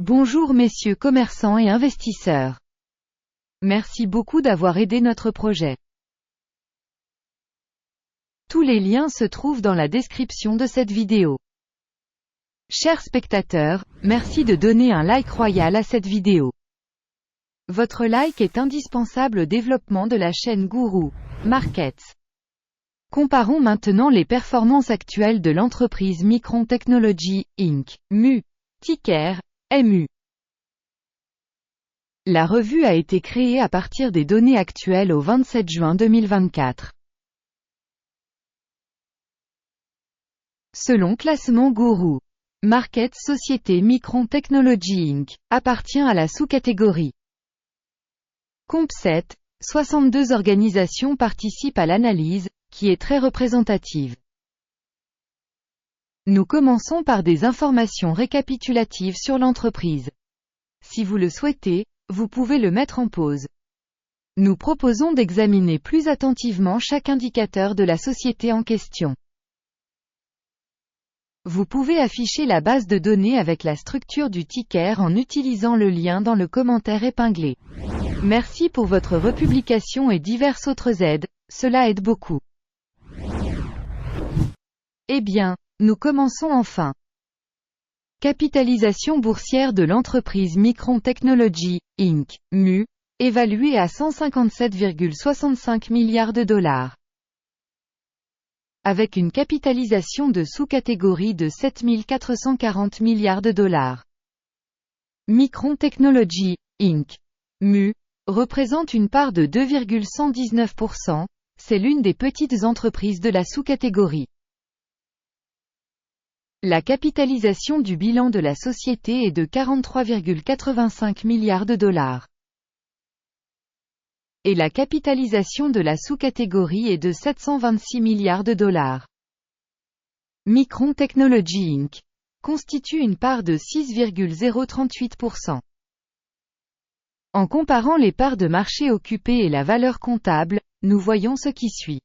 Bonjour messieurs commerçants et investisseurs. Merci beaucoup d'avoir aidé notre projet. Tous les liens se trouvent dans la description de cette vidéo. Chers spectateurs, merci de donner un like royal à cette vidéo. Votre like est indispensable au développement de la chaîne Guru Markets. Comparons maintenant les performances actuelles de l'entreprise Micron Technology, Inc., MU, ticker, MU. La revue a été créée à partir des données actuelles au 27 juin 2024. Selon classement Guru Markets, société Micron Technology Inc. appartient à la sous-catégorie Comp7, 62 organisations participent à l'analyse, qui est très représentative. Nous commençons par des informations récapitulatives sur l'entreprise. Si vous le souhaitez, vous pouvez le mettre en pause. Nous proposons d'examiner plus attentivement chaque indicateur de la société en question. Vous pouvez afficher la base de données avec la structure du ticker en utilisant le lien dans le commentaire épinglé. Merci pour votre republication et diverses autres aides, cela aide beaucoup. Eh bien, nous commençons enfin. Capitalisation boursière de l'entreprise Micron Technology, Inc., MU, évaluée à 157,65 milliards de dollars. Avec une capitalisation de sous-catégorie de 7 440 milliards de dollars. Micron Technology, Inc., MU, représente une part de 2,119%, c'est l'une des petites entreprises de la sous-catégorie. La capitalisation du bilan de la société est de 43,85 milliards de dollars. Et la capitalisation de la sous-catégorie est de 726 milliards de dollars. Micron Technology Inc. constitue une part de 6,038%. En comparant les parts de marché occupées et la valeur comptable, nous voyons ce qui suit.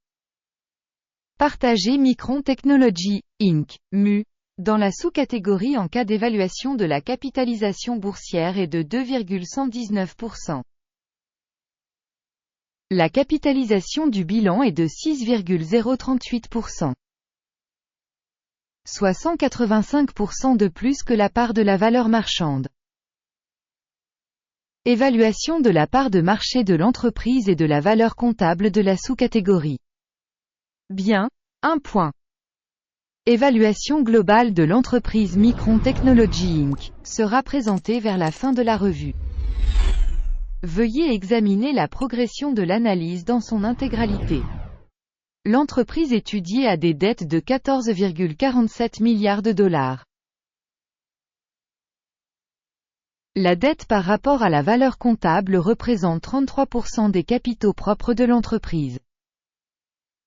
Partager Micron Technology, Inc., MU, dans la sous-catégorie en cas d'évaluation de la capitalisation boursière est de 2,119%. La capitalisation du bilan est de 6,038%. Soit 185% de plus que la part de la valeur marchande. Évaluation de la part de marché de l'entreprise et de la valeur comptable de la sous-catégorie. Bien, 1 point. Évaluation globale de l'entreprise Micron Technology Inc. sera présentée vers la fin de la revue. Veuillez examiner la progression de l'analyse dans son intégralité. L'entreprise étudiée a des dettes de 14,47 milliards de dollars. La dette par rapport à la valeur comptable représente 33% des capitaux propres de l'entreprise.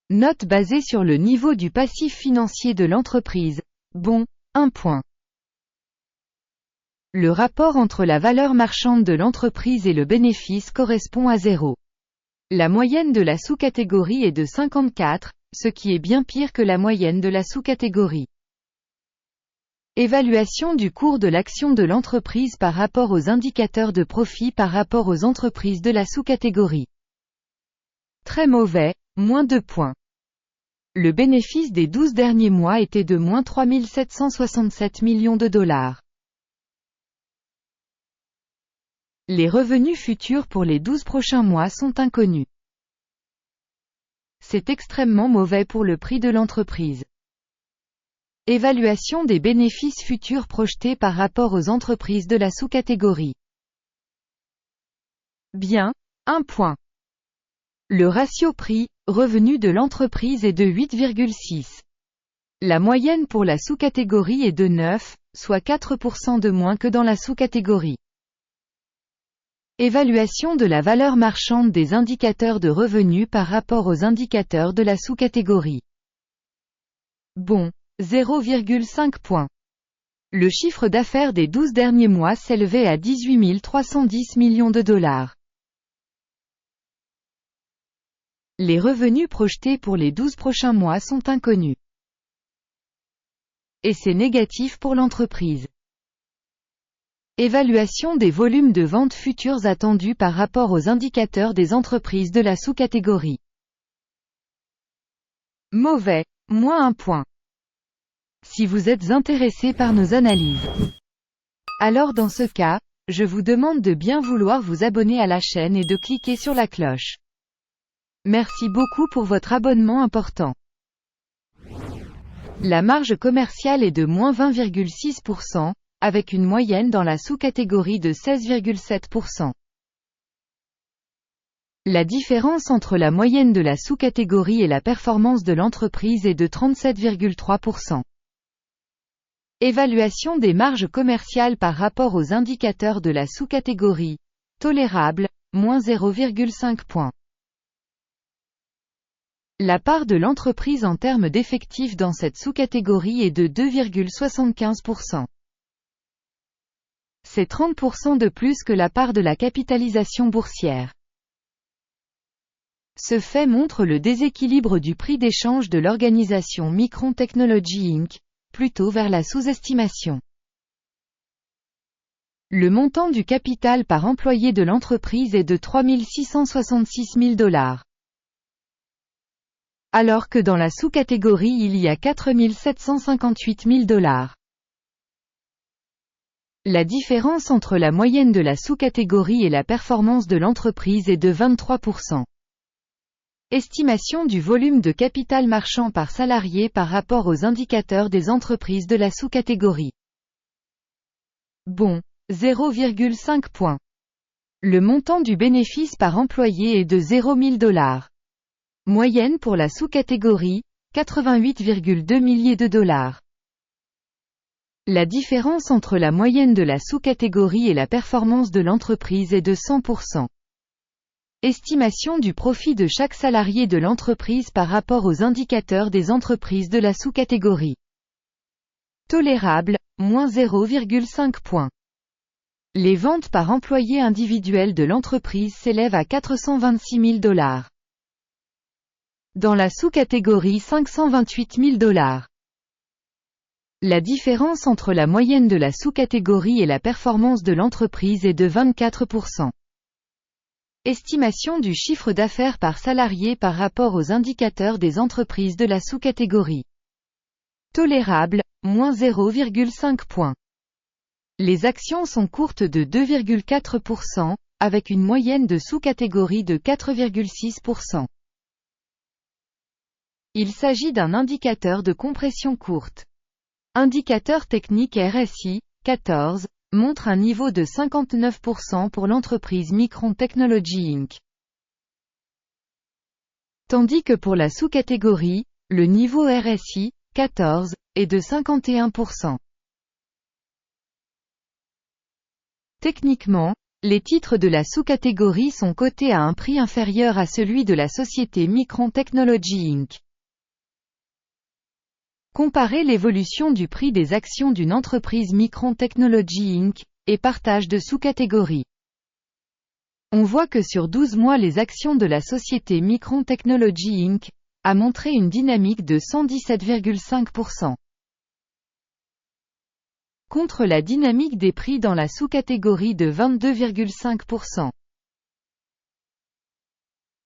Note basée sur le niveau du passif financier de l'entreprise. Bon, 1 point. Le rapport entre la valeur marchande de l'entreprise et le bénéfice correspond à 0. La moyenne de la sous-catégorie est de 54, ce qui est bien pire que la moyenne de la sous-catégorie. Évaluation du cours de l'action de l'entreprise par rapport aux indicateurs de profit par rapport aux entreprises de la sous-catégorie. Très mauvais, moins 2 points. Le bénéfice des 12 derniers mois était de moins 3 767 millions de dollars. Les revenus futurs pour les 12 prochains mois sont inconnus. C'est extrêmement mauvais pour le prix de l'entreprise. Évaluation des bénéfices futurs projetés par rapport aux entreprises de la sous-catégorie. Bien, 1 point. Le ratio prix-revenu de l'entreprise est de 8,6. La moyenne pour la sous-catégorie est de 9, soit 4% de moins que dans la sous-catégorie. Évaluation de la valeur marchande des indicateurs de revenus par rapport aux indicateurs de la sous-catégorie. Bon, 0,5 points. Le chiffre d'affaires des 12 derniers mois s'élevait à 18 310 millions de dollars. Les revenus projetés pour les 12 prochains mois sont inconnus. Et c'est négatif pour l'entreprise. Évaluation des volumes de ventes futurs attendus par rapport aux indicateurs des entreprises de la sous-catégorie. Mauvais, -1 point. Si vous êtes intéressé par nos analyses, alors dans ce cas, je vous demande de bien vouloir vous abonner à la chaîne et de cliquer sur la cloche. Merci beaucoup pour votre abonnement important. La marge commerciale est de -20,6%, avec une moyenne dans la sous-catégorie de 16,7%. La différence entre la moyenne de la sous-catégorie et la performance de l'entreprise est de 37,3%. Évaluation des marges commerciales par rapport aux indicateurs de la sous-catégorie. Tolérable, -0,5 points. La part de l'entreprise en termes d'effectifs dans cette sous-catégorie est de 2,75%. C'est 30% de plus que la part de la capitalisation boursière. Ce fait montre le déséquilibre du prix d'échange de l'organisation Micron Technology Inc., plutôt vers la sous-estimation. Le montant du capital par employé de l'entreprise est de 3 666 000 $. Alors que dans la sous-catégorie il y a 4 758 000 $. La différence entre la moyenne de la sous-catégorie et la performance de l'entreprise est de 23%. Estimation du volume de capital marchand par salarié par rapport aux indicateurs des entreprises de la sous-catégorie. Bon, 0,5 points. Le montant du bénéfice par employé est de 0 000 $. Moyenne pour la sous-catégorie, 88,2 milliers de $. La différence entre la moyenne de la sous-catégorie et la performance de l'entreprise est de 100%. Estimation du profit de chaque salarié de l'entreprise par rapport aux indicateurs des entreprises de la sous-catégorie. Tolérable, -0,5 points. Les ventes par employé individuel de l'entreprise s'élèvent à 426 000 $. Dans la sous-catégorie 528 000 $. La différence entre la moyenne de la sous-catégorie et la performance de l'entreprise est de 24%. Estimation du chiffre d'affaires par salarié par rapport aux indicateurs des entreprises de la sous-catégorie. Tolérable, -0,5 points. Les actions sont courtes de 2,4%, avec une moyenne de sous-catégorie de 4,6%. Il s'agit d'un indicateur de compression courte. Indicateur technique RSI, 14, montre un niveau de 59% pour l'entreprise Micron Technology Inc. Tandis que pour la sous-catégorie, le niveau RSI, 14, est de 51%. Techniquement, les titres de la sous-catégorie sont cotés à un prix inférieur à celui de la société Micron Technology Inc. Comparez l'évolution du prix des actions d'une entreprise Micron Technology Inc. et partage de sous-catégories. On voit que sur 12 mois les actions de la société Micron Technology Inc. a montré une dynamique de 117,5%. Contre la dynamique des prix dans la sous-catégorie de 22,5%.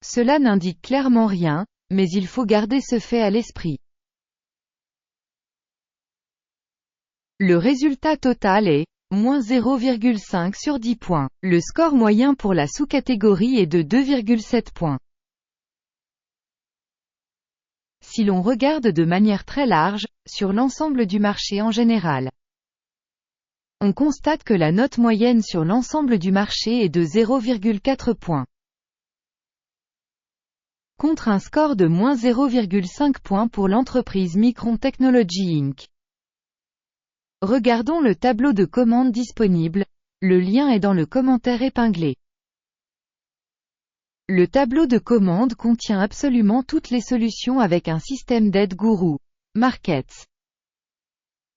Cela n'indique clairement rien, mais il faut garder ce fait à l'esprit. Le résultat total est -0,5 sur 10 points. Le score moyen pour la sous-catégorie est de 2,7 points. Si l'on regarde de manière très large, sur l'ensemble du marché en général, on constate que la note moyenne sur l'ensemble du marché est de 0,4 points. Contre un score de -0,5 points pour l'entreprise Micron Technology Inc. Regardons le tableau de commande disponible, le lien est dans le commentaire épinglé. Le tableau de commande contient absolument toutes les solutions avec un système d'aide gourou. Markets.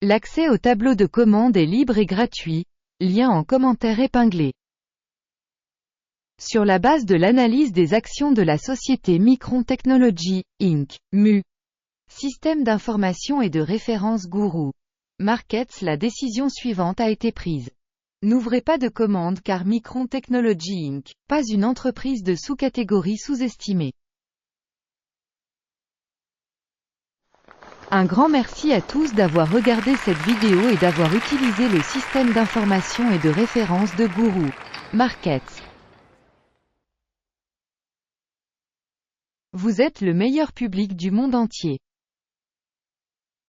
L'accès au tableau de commande est libre et gratuit, lien en commentaire épinglé. Sur la base de l'analyse des actions de la société Micron Technology, Inc., MU. Système d'information et de référence gourou. Markets, la décision suivante a été prise. N'ouvrez pas de commande car Micron Technology Inc. Pas une entreprise de sous-catégorie sous-estimée. Un grand merci à tous d'avoir regardé cette vidéo et d'avoir utilisé le système d'information et de référence de Guru Markets. Vous êtes le meilleur public du monde entier.